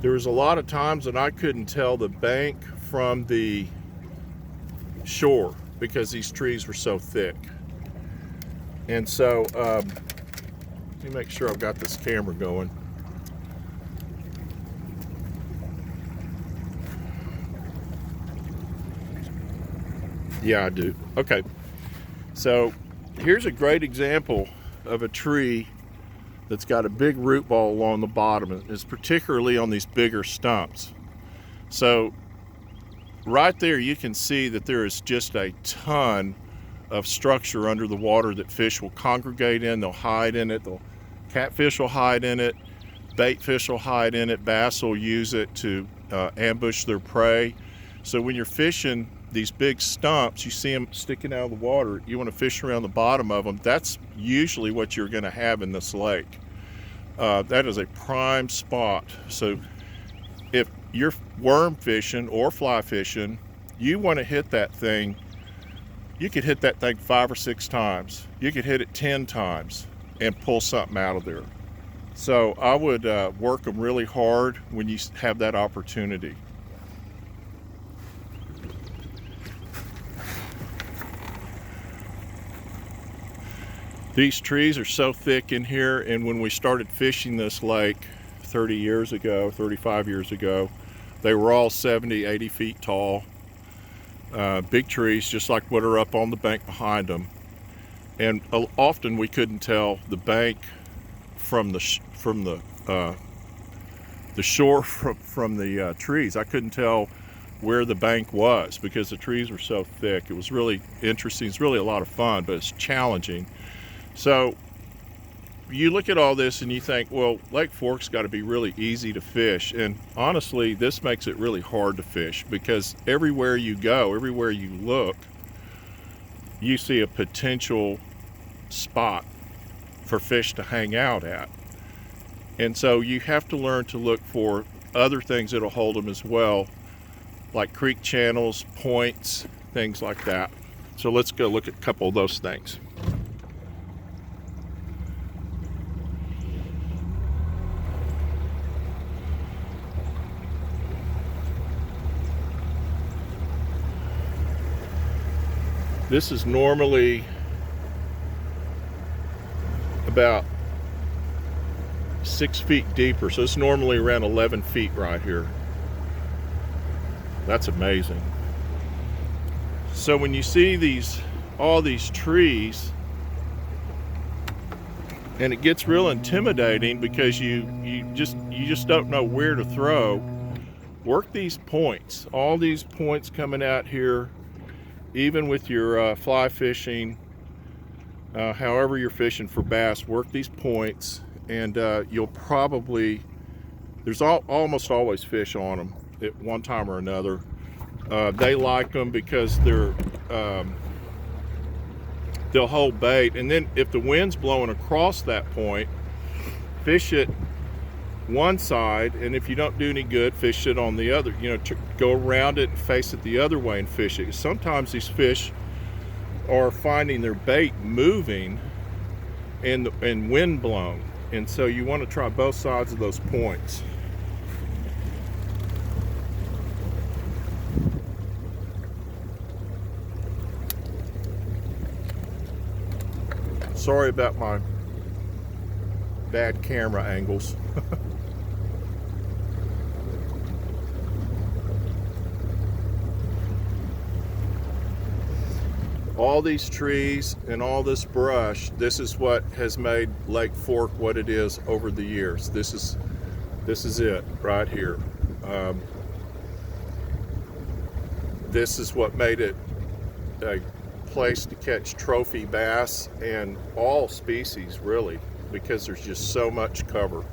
There was a lot of times that I couldn't tell the bank from the shore because these trees were so thick. And so, let me make sure I've got this camera going. Yeah, I do. Okay. So here's a great example of a tree that's got a big root ball along the bottom. It's particularly on these bigger stumps. So right there you can see that there is just a ton of structure under the water that fish will congregate in. They'll hide in it. Catfish will hide in it. Bait fish will hide in it. Bass will use it to ambush their prey. So when you're fishing these big stumps, you see them sticking out of the water, you want to fish around the bottom of them. That's usually what you're going to have in this lake. That is a prime spot. So if you're worm fishing or fly fishing, you want to hit that thing. You could hit that thing 5 or 6 times. You could hit it 10 times and pull something out of there. So I would work them really hard when you have that opportunity. These trees are so thick in here, and when we started fishing this lake 30 years ago, 35 years ago, they were all 70, 80 feet tall. Big trees, just like what are up on the bank behind them. And often we couldn't tell the bank from the shore from the trees. I couldn't tell where the bank was because the trees were so thick. It was really interesting. It's really a lot of fun, but it's challenging. So you look at all this and you think, well, Lake Fork's got to be really easy to fish. And honestly, this makes it really hard to fish because everywhere you go, everywhere you look, you see a potential spot for fish to hang out at. And so you have to learn to look for other things that'll hold them as well, like creek channels, points, things like that. So let's go look at a couple of those things. This is normally about 6 feet deeper, so it's normally around 11 feet right here. That's amazing. So when you see all these trees, and it gets real intimidating because you just don't know where to throw, work these points. All these points coming out here. Even with your fly fishing, however you're fishing for bass, work these points, and you'll probably, there's almost always fish on them at one time or another. They like them because they'll hold bait, and then if the wind's blowing across that point, fish it one side, and if you don't do any good, fish it on the other. Go around it and face it the other way and fish it. Sometimes these fish are finding their bait moving and wind blown, and so you want to try both sides of those points. Sorry about my bad camera angles. All these trees and all this brush, this is what has made Lake Fork what it is over the years. This is it right here. This is what made it a place to catch trophy bass and all species, really, because there's just so much cover.